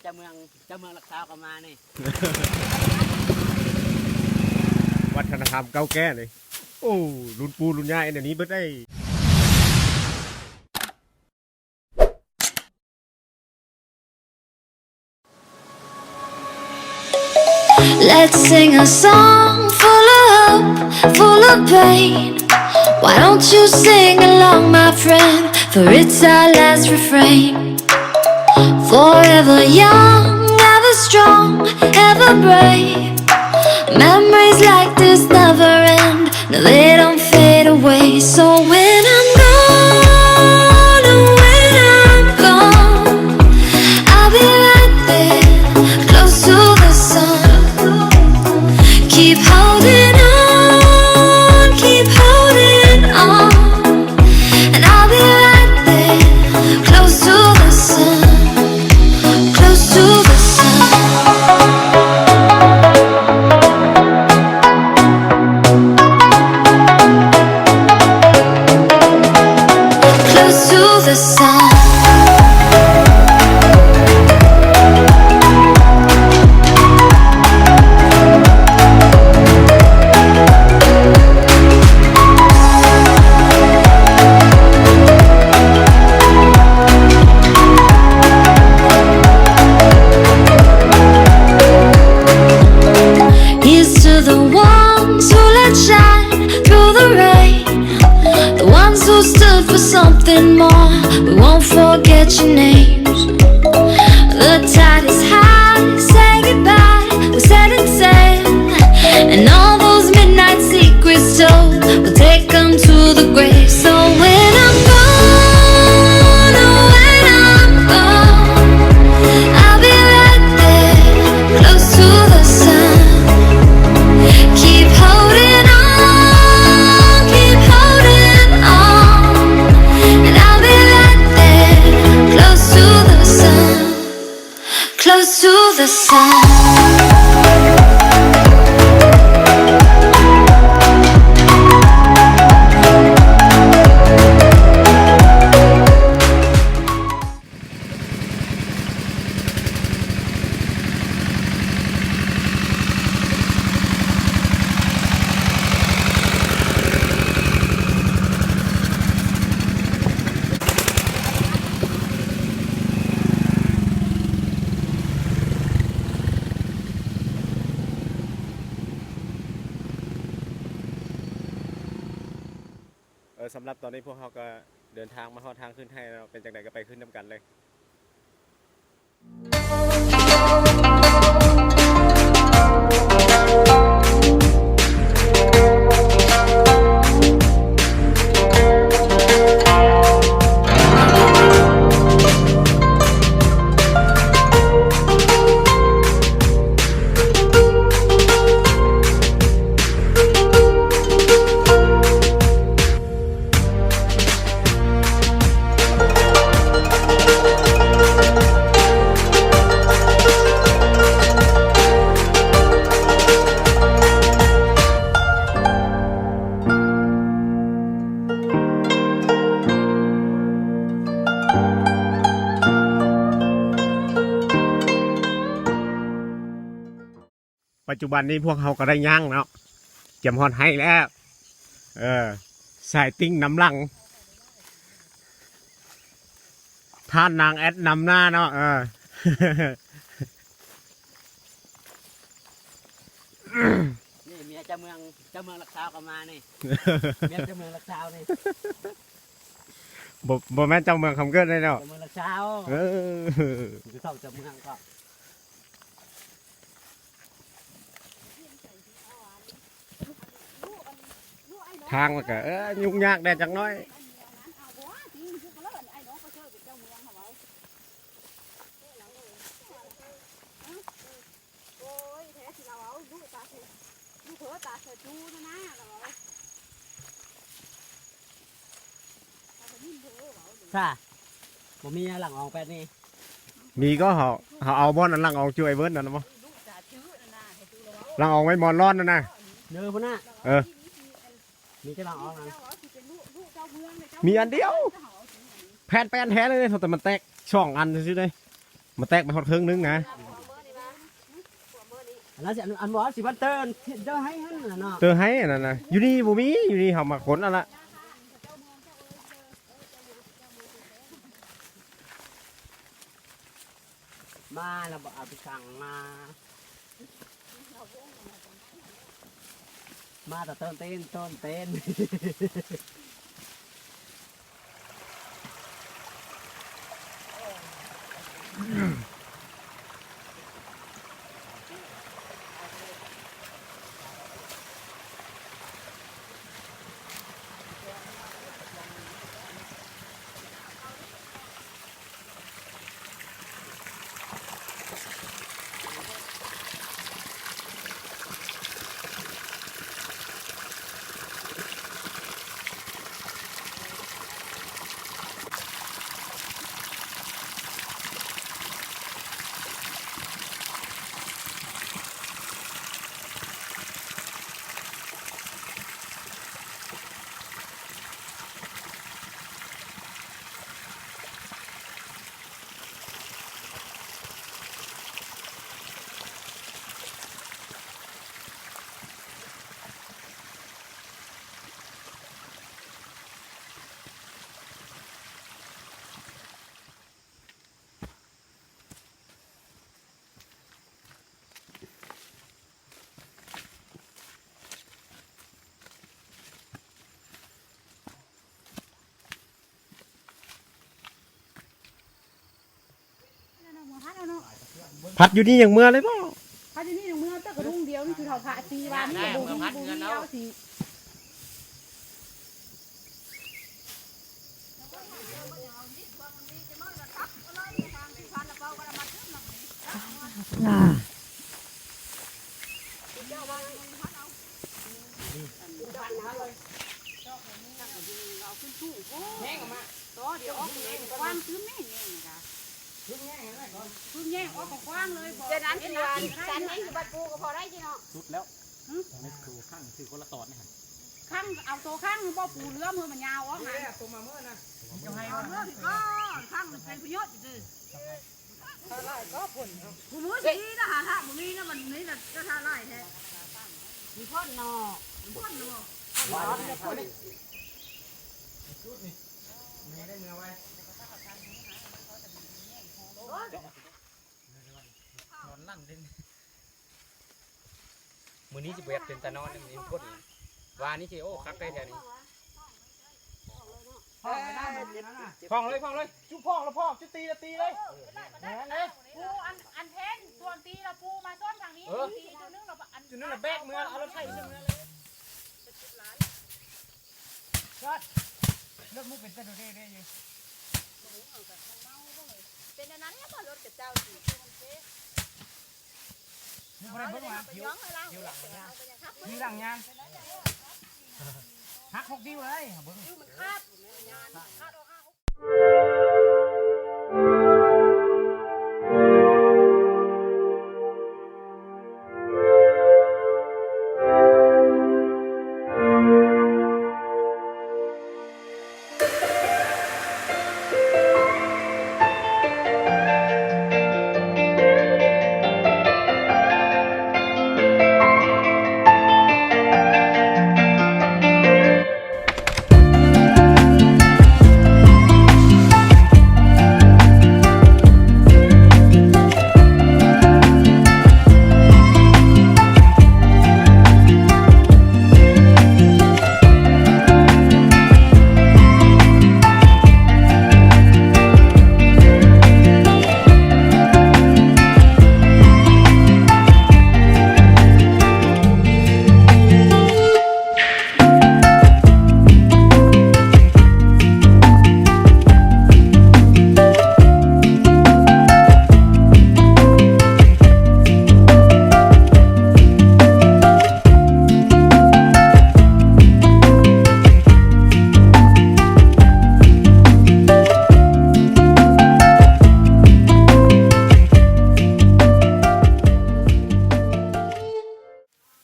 จ้าเมืองลักษาวก็มานี่ วัฒนธรรมเก่าแก่เลยโอ้รุ่นปู่รุ่นย่าอันนี้เบิดได้ Let's sing a song full of hope, full of pain. Why don't you sing along, my friend? For it's our last refrain. Forever young, ever strong, ever brave. Memories like this never end. No, they don't fade away. So when I'm gone, oh, when I'm gone, I'll be right there, close to the sun. Keep holding on, keep holding on. And I'll be right there, close to the sun, close to the sun. Close to the sun. Here's to the ones who let shine through the rain, the ones who stood for something more. We won't forget your names. The tide is high, say goodbye, we're setting sail, and all those midnight secrets told, we'll take them to the grave. So when I'm gone, oh, when I'm gone, I'll be right there, close to the sun. Keep holding on, keep holding on. And I'll be right there, close to the sun, close to the sun.สำหรับตอนนี้พวกเขาก็เดินทางมาฮอดทางขึ้นให้เราเป็นจังไดก็ไปขึ้นน้ำกันเลยปัจจุบันนี้พวกเขาก็ได้ย่างเนาะเจียมฮอดให้แล้วสายติ้งน้ำลังท่านนางแอดนำหน้าเนาะนี่เมียเจ้าเมืองลักษาวก็มานี่ เมียเจ้าเมืองลักษาวนี่ บ่แม่นเจ้าเมืองคำเกิดเลยเนาะ เจ้าเมืองลักษาวคือเข้าเจ้าเมืองก็ ทางมันก็ยุ่งยากแน่จังน้อยค่ะผมมีหลังออกแปดนี่ มีก็เขาเอาบอนอันหลังออกช่วยเวิร์ดนั่นนะมั้งหลังออกไว้บอลร้อนนั่นนะ เนื้อพุ่นน่ะ มีแค่หลังออกนะ มีอันเดียวแผ่นแท้เลยแต่มันแตกช่องอันซิเลย มาแตกไปฮอดครึ่งนึงนะ แล้วสิอันบอกสิบันเตอร์เด้อให้หั่นน่ะเนาะ เตอให้อันนั้นน่ะอยู่นี่บ่มีอยู่นี่เฮามาขนเอาละ มาแล้วบอกเอาไปสั่งมาแต่ต้นเต้น พัดอยู่นี่อย่างเมื่อเลยบ่ พัดอยู่นี่เมืองตะกระดุงเดียวนี่คือเท่าพระตีวานี่กระดุงเดียวสิ แห้งออกมา ต่อเดี๋ยวออกเองกว้างตื้มแม่เองนะคะ พึ่งแห้งอะไรก่อน ตื้มแย่ออกกว้างเลยบอก เดี๋ยวนั้นคือว่าฉันเองบัดปูก็พอได้จีเนาะ สุดแล้วนี่คือข้างคือคนละตอนนี่ฮะ ข้างเอาตัวข้างบ่ปูเรือมือมันยาวออกมา ตัวมาเมื่อนะ เอาเรือสิก็ข้างมันเป็นประโยชน์ดิกูมือสีนะหาท่ามึงนี่นะมันนี่นะก็ท่าไล่แท้มีพ่นนอพ่นนอ ว้าวเนี่ยคนนี้ไม่ได้เมื่อไว้นอนนั่นดิมือนี้จะเบียดเป็นตะนอนนี่พ่นวานี่สิโอ้คักได้แถวนี้พองเลยจุ๊บพองแล้วพองจุ๊ตีเลยนั่นเลย ปูอันเทนส่วนตีเราปูมาส้นทางนี้ตีตัวนึงเราอัน จุดนั้นแบกเมื่อเอารถไถเมื่อเลยเลิกมุกเป็นตะโดดได้ยัง เป็นอันนั้นเนี่ยพอรถกับเจ้าสิ นี่คนนั้นเพิ่งมา ย้องให้เรา อยู่หลังยานหักหกดิ้วเลยเบิ้ง มันคาดงานคาดออก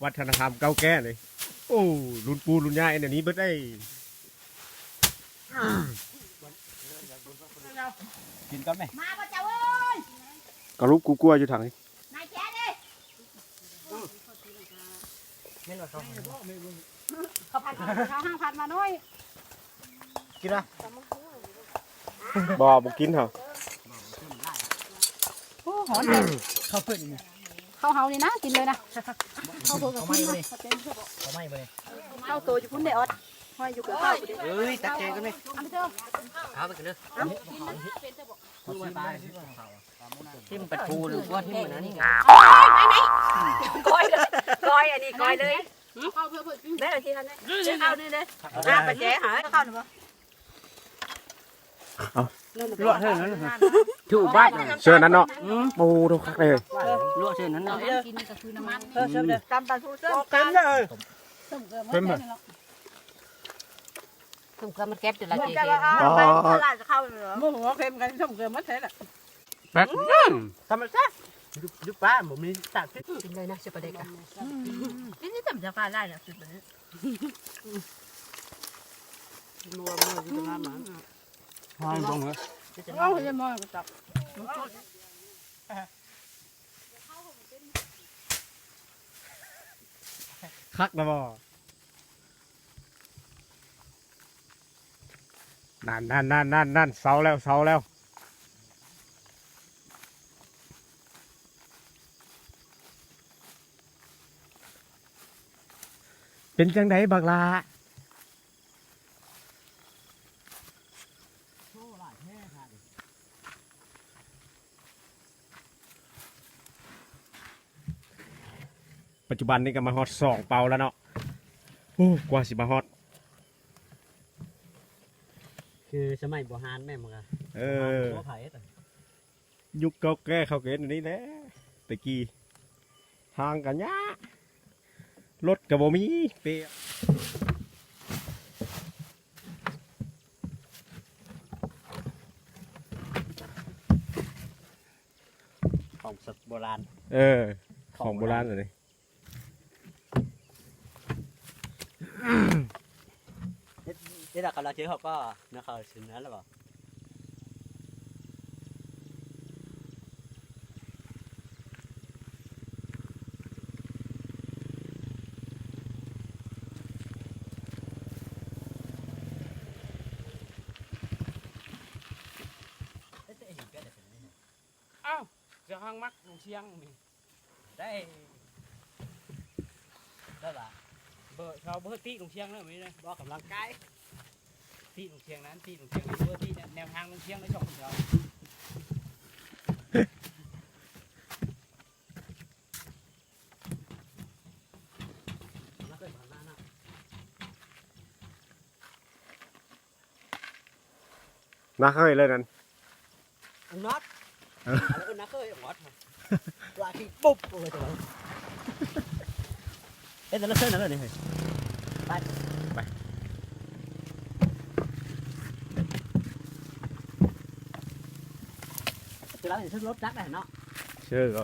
วัฒนธรรมเก่าแก่เลยโอ้รุ่นปู่รุ่นย่าอันนี้เบิดได้ กินก่อนไหม มาป่ะเจ้าเอ้ย กระลุกกูกลัวอยู่ทางนี้ นายแจ๊ดดิ ไม่รู้เขา เขาพันเขาห้างพันมาด้วย กินละ บ่กินเหรอ โอ้หอนเลย เขาเพิ่นนี่ เขาเฮานี่นะกินเลยนะเขาเพิ่งกับพี่นะ เขาไม่เลย เข้าตัวอยู่พุ่นได้ออดห้อยอยู่กับข้าว เอ้ยตักแกงกันไหม เอาไปเถอะ เอาไปกันเลยพูดมาตายที่มันเป็นปูหรือว่าที่มันนั้นนี่ ก้อยเลยก้อยอันนี้ก้อยเลย เข้าเพื่อกิน ได้ทีทันได้เข้านี่เลยไปแจ๊หายเข้าหรือเปล่า ลวกเท่านั้นถูกบ้าน เชิญนั้นเนาะโอ้ทุกคักเลย ลวกเท่านั้นเนาะ กินก็คือน้ำมัน เชิญเลยตำปลาทูเส้นกันเลย ต้มเกลือมัน ถูกก็มันแก๊บจุดละ มัน จี จะว่าไปตลาดจะเข้าเหรอ โมโหเค็มกันต้มเกลือมันใช่แหละ แบบทำมันซะยุบป้าผมมีตัดกินเลยนะเชฟประเด็กอ่ะ นี่จำจะฟ้าได้เนี่ยสุดเลย นัวมือจะมาหมาห้องตรงเหรอ เอาไปเลยมองจับ คักนะบ่นั่นเสาแล้วเป็นจังไดบักลาปัจจุบันนี่ก็มาฮอต2 เปาแล้วเนาะโอ้กว่าสิมาฮอต คือสมัยโบราณแม่มึงอะ หัวไผ่แต่ ยุคเก่าแก่เขาเกิดอันนี้แหละตะกี้ทางกันยะรถกับบ่มีเปะ ของสดโบราณ ของโบราณเลย นี่แหละเขาเราเชื่อเขาก็นะเขาถึงนั้นแล้วเปล่าอ้าวจะห้างมักลงเชียงนี่ได้ป่ะเบอร์เขาเบอร์ตีลงเชียงแล้วไม่ได้บอกกำลังกายตีลงเชียงนั้นตีลงเชียงนี้เบอร์ตีแนวทางลงเชียงในช่องของเราน่าเคยเลยนั่น น็อตแล้วนักเคยน็อตว่าที่ปุ๊บเลยตัวเอ๊ะแต่ละเส้นนั่นเลยไปคือเราเห็นชุดรถจักรได้เนาะ เชื่อก็